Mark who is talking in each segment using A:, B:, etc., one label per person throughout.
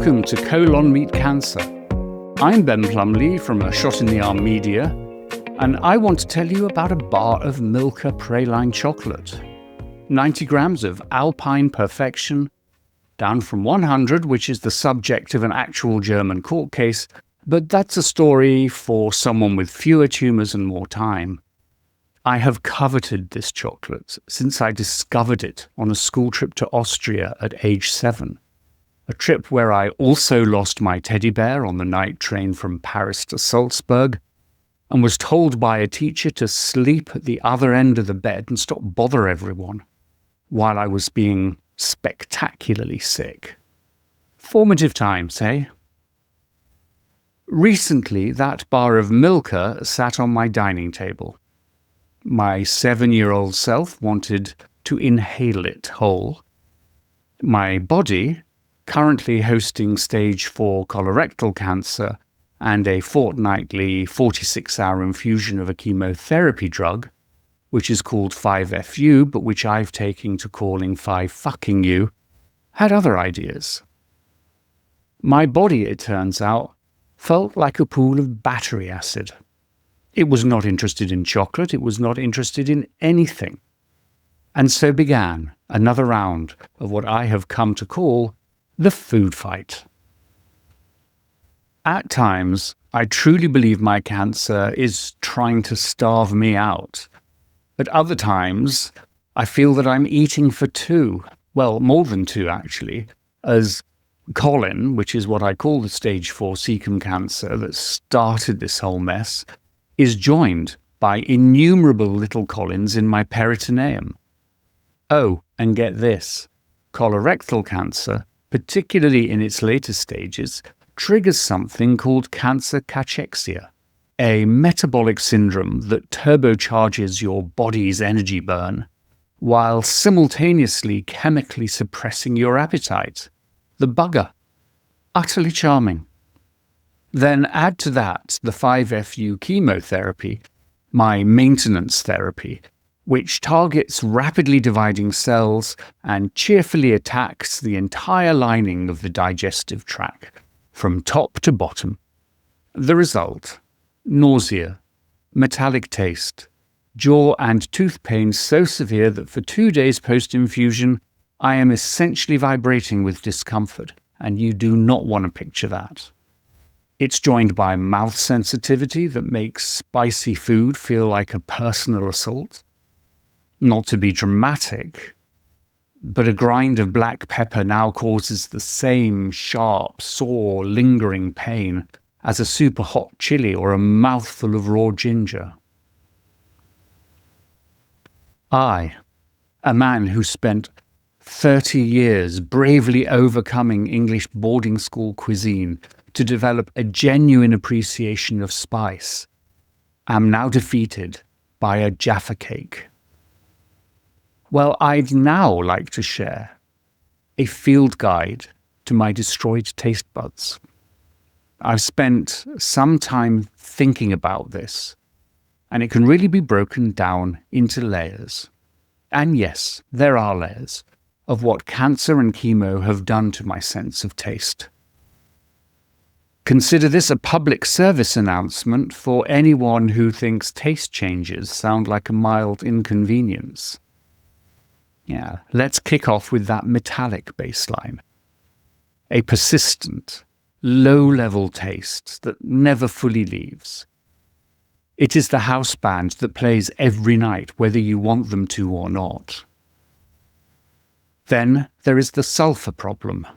A: Welcome to Colon Meat Cancer. I'm Ben Plumley from A Shot in the Arm Media, and I want to tell you about a bar of Milka praline chocolate. 90 grams of alpine perfection, down from 100, which is the subject of an actual German court case, but that's a story for someone with fewer tumours and more time. I have coveted this chocolate since I discovered it on a school trip to Austria at age 7. A trip where I also lost my teddy bear on the night train from Paris to Salzburg and was told by a teacher to sleep at the other end of the bed and stop bother everyone while I was being spectacularly sick. Formative times, eh? Recently, that bar of Milka sat on my dining table. My 7-year-old self wanted to inhale it whole. My body, currently hosting stage 4 colorectal cancer and a fortnightly 46-hour infusion of a chemotherapy drug, which is called 5FU, but which I've taken to calling 5-fucking-you, had other ideas. My body, it turns out, felt like a pool of battery acid. It was not interested in chocolate, it was not interested in anything. And so began another round of what I have come to call the food fight. At times, I truly believe my cancer is trying to starve me out. At other times, I feel that I'm eating for two, well, more than two actually, as Colin, which is what I call the stage 4 cecum cancer that started this whole mess, is joined by innumerable little Collins in my peritoneum. Oh, and get this, colorectal cancer, particularly in its later stages, triggers something called cancer cachexia, a metabolic syndrome that turbocharges your body's energy burn while simultaneously chemically suppressing your appetite. The bugger. Utterly charming. Then add to that the 5FU chemotherapy, my maintenance therapy, which targets rapidly dividing cells and cheerfully attacks the entire lining of the digestive tract, from top to bottom. The result: nausea, metallic taste, jaw and tooth pain so severe that for 2 days post-infusion, I am essentially vibrating with discomfort, and you do not want to picture that. It's joined by mouth sensitivity that makes spicy food feel like a personal assault. Not to be dramatic, but a grind of black pepper now causes the same sharp, sore, lingering pain as a super hot chili or a mouthful of raw ginger. I, a man who spent 30 years bravely overcoming English boarding school cuisine to develop a genuine appreciation of spice, am now defeated by a Jaffa cake. Well, I'd now like to share a field guide to my destroyed taste buds. I've spent some time thinking about this, and it can really be broken down into layers. And yes, there are layers of what cancer and chemo have done to my sense of taste. Consider this a public service announcement for anyone who thinks taste changes sound like a mild inconvenience. Yeah, let's kick off with that metallic baseline. A persistent, low-level taste that never fully leaves. It is the house band that plays every night, whether you want them to or not. Then there is the sulfur problem.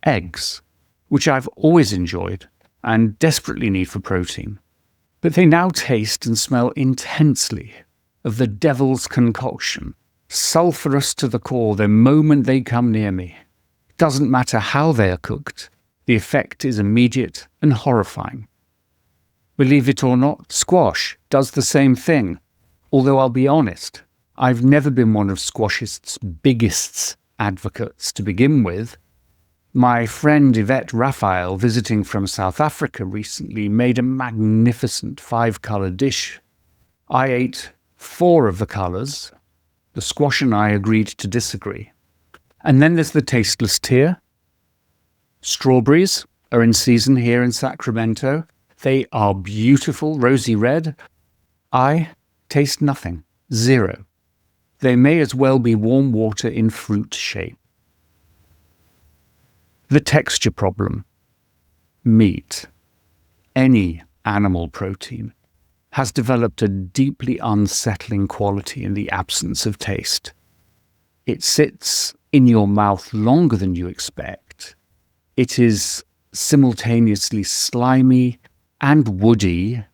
A: Eggs, which I've always enjoyed and desperately need for protein. But they now taste and smell intensely of the devil's concoction, sulphurous to the core the moment they come near me. Doesn't matter how they are cooked, the effect is immediate and horrifying. Believe it or not, squash does the same thing, although I'll be honest, I've never been one of squashist's biggest advocates to begin with. My friend Yvette Raphael, visiting from South Africa recently, made a magnificent 5-colour dish. I ate 4 of the colours. The squash and I agreed to disagree. And then there's the tasteless tier. Strawberries are in season here in Sacramento. They are beautiful, rosy red. I taste nothing. Zero. They may as well be warm water in fruit shape. The texture problem. Meat, any animal protein, has developed a deeply unsettling quality in the absence of taste. It sits in your mouth longer than you expect. It is simultaneously slimy and woody.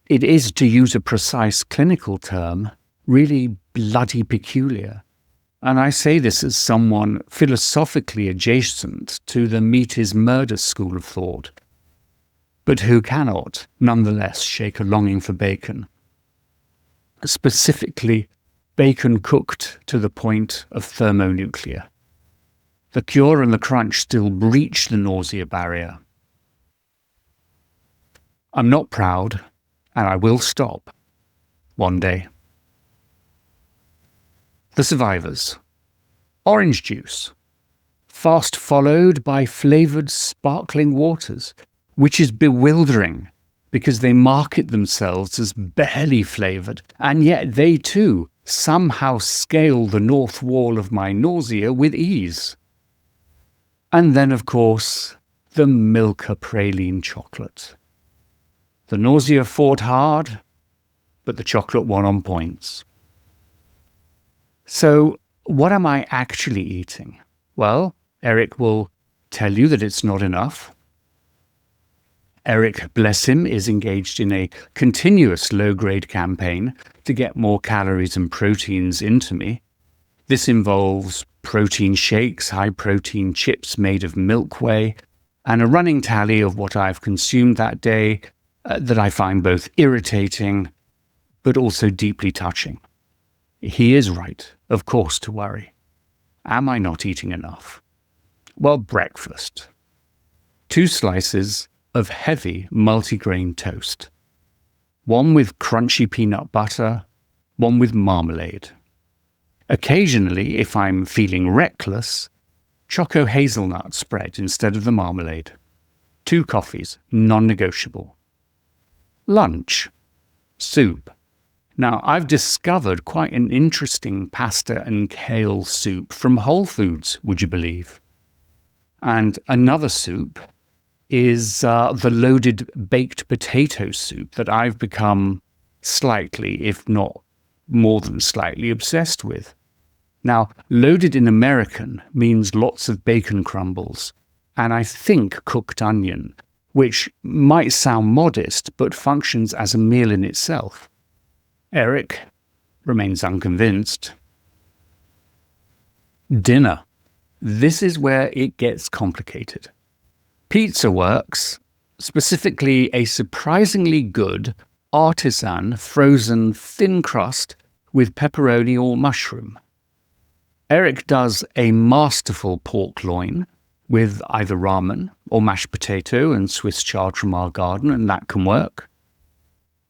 A: It is, to use a precise clinical term, really bloody peculiar. And I say this as someone philosophically adjacent to the meat is murder school of thought, but who cannot, nonetheless, shake a longing for bacon. Specifically, bacon cooked to the point of thermonuclear. The cure and the crunch still breach the nausea barrier. I'm not proud, and I will stop one day. The survivors. Orange juice, fast followed by flavoured sparkling waters, which is bewildering because they market themselves as barely flavoured, and yet they too somehow scale the north wall of my nausea with ease. And then, of course, the Milka praline chocolate. The nausea fought hard, but the chocolate won on points. So, what am I actually eating? Well, Eric will tell you that it's not enough. Eric, bless him, is engaged in a continuous low-grade campaign to get more calories and proteins into me. This involves protein shakes, high-protein chips made of milk whey, and a running tally of what I've consumed that day that I find both irritating but also deeply touching. He is right, of course, to worry. Am I not eating enough? Well, breakfast. 2 slices of heavy multigrain toast. One with crunchy peanut butter, one with marmalade. Occasionally, if I'm feeling reckless, choco hazelnut spread instead of the marmalade. 2 coffees, non-negotiable. Lunch. Soup. Now, I've discovered quite an interesting pasta and kale soup from Whole Foods, would you believe? And another soup is the loaded baked potato soup that I've become slightly, if not more than slightly, obsessed with. Now, loaded in American means lots of bacon crumbles, and I think cooked onion, which might sound modest, but functions as a meal in itself. Eric remains unconvinced. Dinner. This is where it gets complicated. Pizza works, specifically a surprisingly good artisan frozen thin crust with pepperoni or mushroom. Eric does a masterful pork loin with either ramen or mashed potato and Swiss chard from our garden, and that can work.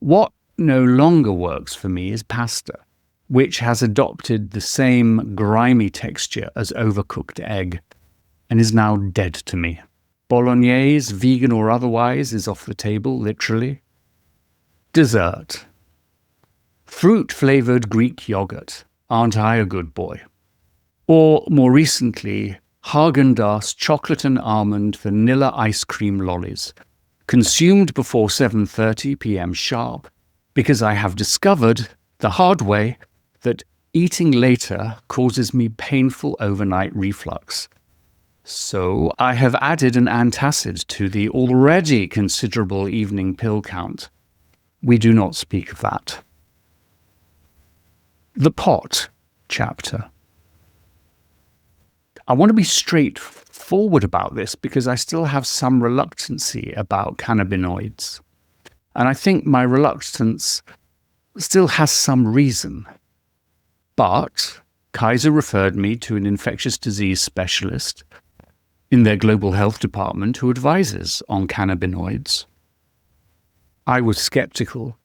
A: What no longer works for me is pasta, which has adopted the same grimy texture as overcooked egg and is now dead to me. Bolognese, vegan or otherwise, is off the table, literally. Dessert. Fruit-flavoured Greek yogurt. Aren't I a good boy? Or, more recently, Haagen-Dazs chocolate and almond vanilla ice cream lollies, consumed before 7:30 p.m. sharp, because I have discovered the hard way that eating later causes me painful overnight reflux. So I have added an antacid to the already considerable evening pill count. We do not speak of that. The pot chapter. I want to be straightforward about this because I still have some reluctancy about cannabinoids. And I think my reluctance still has some reason. But Kaiser referred me to an infectious disease specialist in their global health department who advises on cannabinoids. I was skeptical.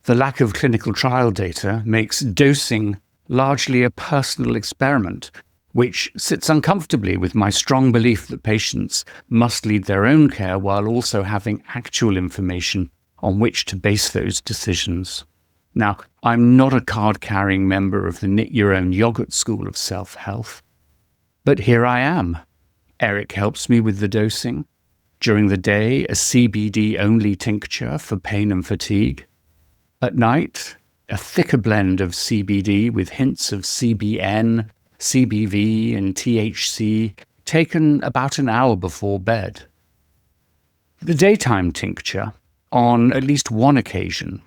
A: The lack of clinical trial data makes dosing largely a personal experiment which sits uncomfortably with my strong belief that patients must lead their own care while also having actual information on which to base those decisions. Now, I'm not a card-carrying member of the knit-your-own-yogurt school of self-health, but here I am. Eric helps me with the dosing. During the day, a CBD-only tincture for pain and fatigue. At night, a thicker blend of CBD with hints of CBN, CBV, and THC, taken about an hour before bed. The daytime tincture, on at least one occasion,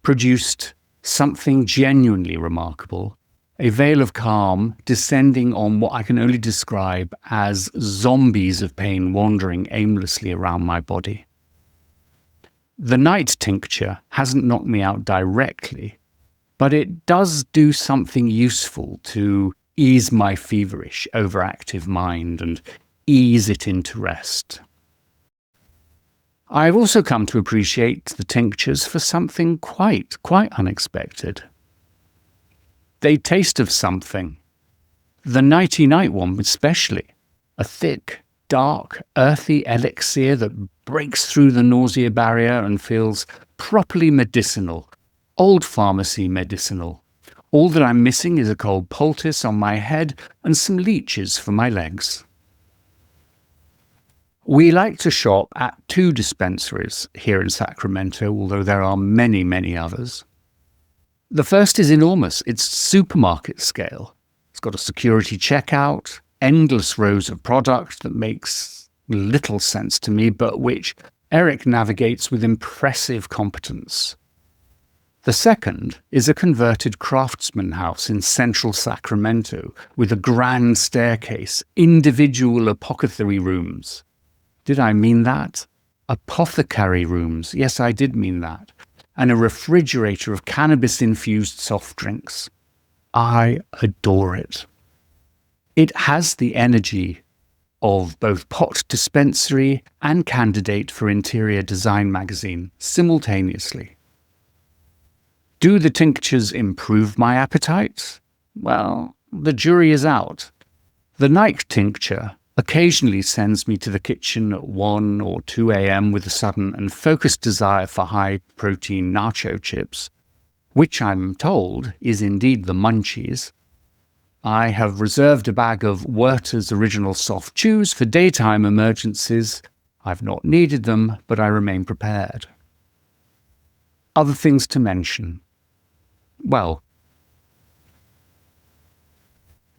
A: produced something genuinely remarkable, a veil of calm descending on what I can only describe as zombies of pain wandering aimlessly around my body. The night tincture hasn't knocked me out directly, but it does do something useful to ease my feverish, overactive mind and ease it into rest. I've also come to appreciate the tinctures for something quite unexpected. They taste of something. The nighty-night one especially, a thick, dark, earthy elixir that breaks through the nausea barrier and feels properly medicinal, old pharmacy medicinal. All that I'm missing is a cold poultice on my head and some leeches for my legs. We like to shop at 2 dispensaries here in Sacramento, although there are many others. The first is enormous. It's supermarket scale. It's got a security checkout, endless rows of product that makes little sense to me, but which Eric navigates with impressive competence. The second is a converted craftsman house in central Sacramento with a grand staircase, individual apothecary rooms. Did I mean that? Apothecary rooms. Yes, I did mean that. And a refrigerator of cannabis-infused soft drinks. I adore it. It has the energy of both pot dispensary and candidate for interior design magazine simultaneously. Do the tinctures improve my appetite? Well, the jury is out. The night tincture occasionally sends me to the kitchen at 1 or 2 a.m. with a sudden and focused desire for high-protein nacho chips, which I'm told is indeed the munchies. I have reserved a bag of Werther's Original Soft Chews for daytime emergencies. I've not needed them, but I remain prepared. Other things to mention. Well,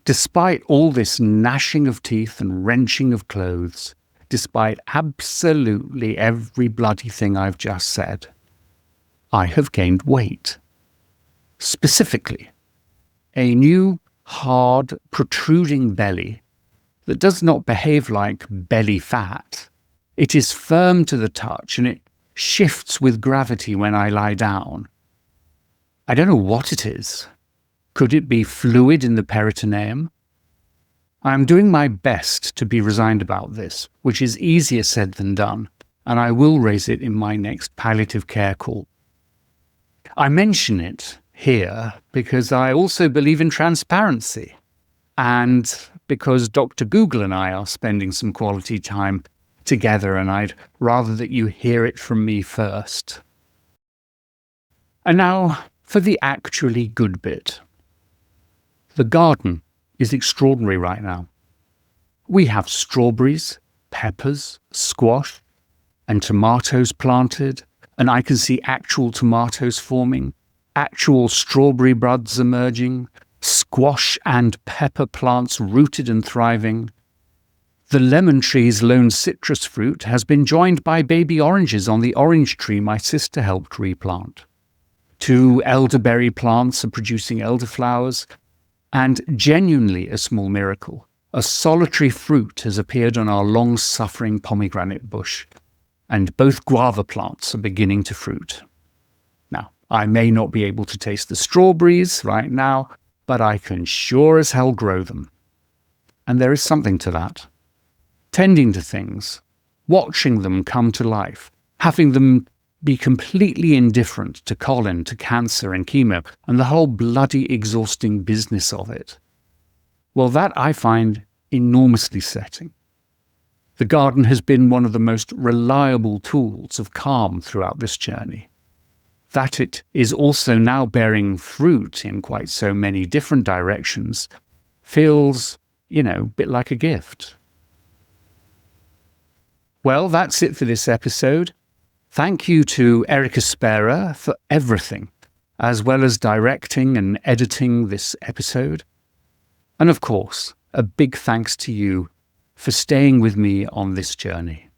A: despite all this gnashing of teeth and wrenching of clothes, despite absolutely every bloody thing I've just said, I have gained weight. Specifically, a new, hard, protruding belly that does not behave like belly fat. It is firm to the touch and it shifts with gravity when I lie down. I don't know what it is. Could it be fluid in the peritoneum? I am doing my best to be resigned about this, which is easier said than done, and I will raise it in my next palliative care call. I mention it here because I also believe in transparency, and because Dr. Google and I are spending some quality time together, and I'd rather that you hear it from me first. And now for the actually good bit. The garden is extraordinary right now. We have strawberries, peppers, squash, and tomatoes planted, and I can see actual tomatoes forming, actual strawberry buds emerging, squash and pepper plants rooted and thriving. The lemon tree's lone citrus fruit has been joined by baby oranges on the orange tree my sister helped replant. 2 elderberry plants are producing elderflowers, and genuinely a small miracle, a solitary fruit has appeared on our long-suffering pomegranate bush, and both guava plants are beginning to fruit. Now, I may not be able to taste the strawberries right now, but I can sure as hell grow them. And there is something to that. Tending to things, watching them come to life, having them be completely indifferent to colon, to cancer and chemo, and the whole bloody exhausting business of it. Well, that I find enormously setting. The garden has been one of the most reliable tools of calm throughout this journey. That it is also now bearing fruit in quite so many different directions feels, a bit like a gift. Well, that's it for this episode. Thank you to Erica Spera for everything, as well as directing and editing this episode. And of course, a big thanks to you for staying with me on this journey.